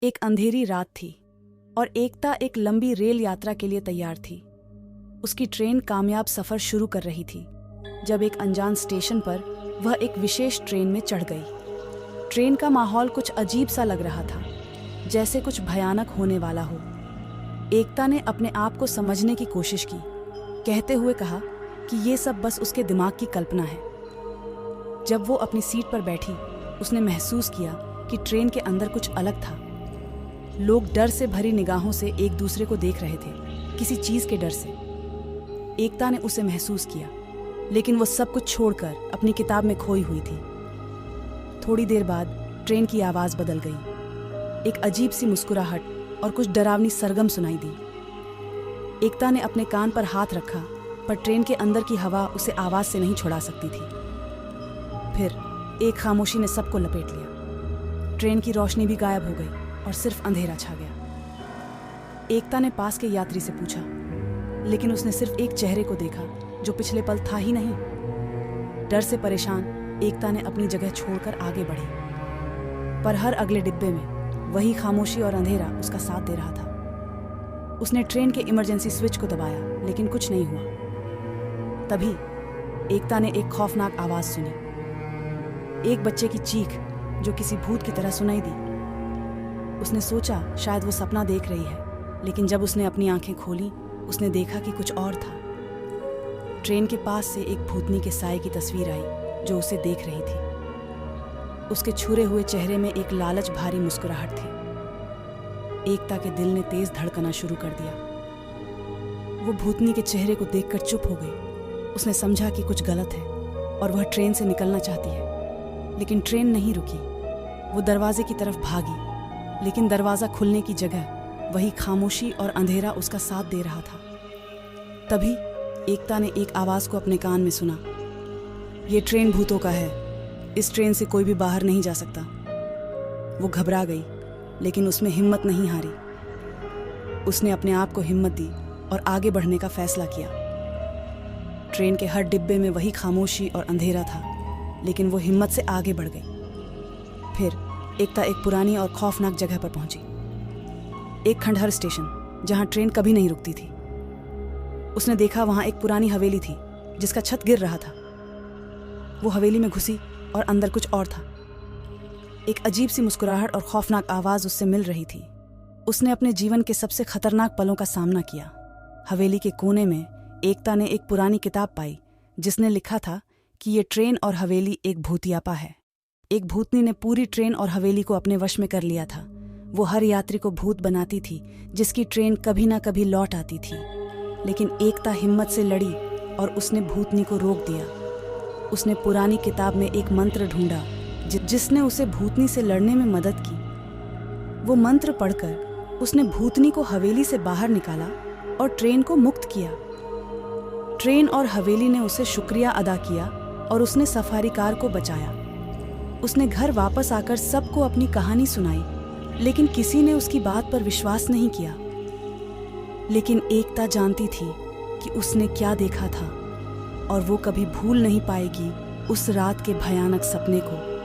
एक अंधेरी रात थी और एकता एक लंबी रेल यात्रा के लिए तैयार थी। उसकी ट्रेन कामयाब सफर शुरू कर रही थी जब एक अनजान स्टेशन पर वह एक विशेष ट्रेन में चढ़ गई। ट्रेन का माहौल कुछ अजीब सा लग रहा था, जैसे कुछ भयानक होने वाला हो। एकता ने अपने आप को समझने की कोशिश की, कहते हुए कहा कि ये सब बस उसके दिमाग की कल्पना है। जब वो अपनी सीट पर बैठी, उसने महसूस किया कि ट्रेन के अंदर कुछ अलग था। लोग डर से भरी निगाहों से एक दूसरे को देख रहे थे, किसी चीज के डर से। एकता ने उसे महसूस किया, लेकिन वो सब कुछ छोड़कर अपनी किताब में खोई हुई थी। थोड़ी देर बाद ट्रेन की आवाज बदल गई। एक अजीब सी मुस्कुराहट और कुछ डरावनी सरगम सुनाई दी। एकता ने अपने कान पर हाथ रखा, पर ट्रेन के अंदर की हवा उसे आवाज से नहीं छुड़ा सकती थी। फिर एक खामोशी ने सबको लपेट लिया। ट्रेन की रोशनी भी गायब हो गई और सिर्फ अंधेरा छा गया। एकता ने पास के यात्री से पूछा, लेकिन उसने सिर्फ एक चेहरे को देखा जो पिछले पल था ही नहीं। डर से परेशान एकता ने अपनी जगह छोड़कर आगे बढ़ी, पर हर अगले डिब्बे में वही खामोशी और अंधेरा उसका साथ दे रहा था। उसने ट्रेन के इमरजेंसी स्विच को दबाया, लेकिन कुछ नहीं हुआ। तभी एकता ने एक खौफनाक आवाज सुनी, एक बच्चे की चीख जो किसी भूत की तरह सुनाई दी। उसने सोचा शायद वो सपना देख रही है, लेकिन जब उसने अपनी आंखें खोली, उसने देखा कि कुछ और था। ट्रेन के पास से एक भूतनी के साए की तस्वीर आई जो उसे देख रही थी। उसके छुरे हुए चेहरे में एक लालच भरी मुस्कुराहट थी। एकता के दिल ने तेज धड़कना शुरू कर दिया। वो भूतनी के चेहरे को देखकर चुप हो गई। उसने समझा कि कुछ गलत है और वह ट्रेन से निकलना चाहती है, लेकिन ट्रेन नहीं रुकी। वो दरवाजे की तरफ भागी, लेकिन दरवाजा खुलने की जगह वही खामोशी और अंधेरा उसका साथ दे रहा था। तभी एकता ने एक आवाज को अपने कान में सुना, ये ट्रेन भूतों का है, इस ट्रेन से कोई भी बाहर नहीं जा सकता। वो घबरा गई, लेकिन उसमें हिम्मत नहीं हारी। उसने अपने आप को हिम्मत दी और आगे बढ़ने का फैसला किया। ट्रेन के हर डिब्बे में वही खामोशी और अंधेरा था, लेकिन वो हिम्मत से आगे बढ़ गई। फिर एकता एक पुरानी और खौफनाक जगह पर पहुंची, एक खंडहर स्टेशन जहां ट्रेन कभी नहीं रुकती थी। उसने देखा वहां एक पुरानी हवेली थी जिसका छत गिर रहा था। वो हवेली में घुसी और अंदर कुछ और था। एक अजीब सी मुस्कुराहट और खौफनाक आवाज उससे मिल रही थी। उसने अपने जीवन के सबसे खतरनाक पलों का सामना किया। हवेली के कोने में एकता ने एक पुरानी किताब पाई जिसने लिखा था कि ये ट्रेन और हवेली एक भूतियापा है। एक भूतनी ने पूरी ट्रेन और हवेली को अपने वश में कर लिया था। वो हर यात्री को भूत बनाती थी, जिसकी ट्रेन कभी ना कभी लौट आती थी। लेकिन एकता हिम्मत से लड़ी और उसने भूतनी को रोक दिया। उसने पुरानी किताब में एक मंत्र ढूंढा जिसने उसे भूतनी से लड़ने में मदद की। वो मंत्र पढ़कर उसने भूतनी को हवेली से बाहर निकाला और ट्रेन को मुक्त किया। ट्रेन और हवेली ने उसे शुक्रिया अदा किया और उसने सफारी कार को बचाया। उसने घर वापस आकर सबको अपनी कहानी सुनाई, लेकिन किसी ने उसकी बात पर विश्वास नहीं किया। लेकिन एकता जानती थी कि उसने क्या देखा था, और वो कभी भूल नहीं पाएगी उस रात के भयानक सपने को।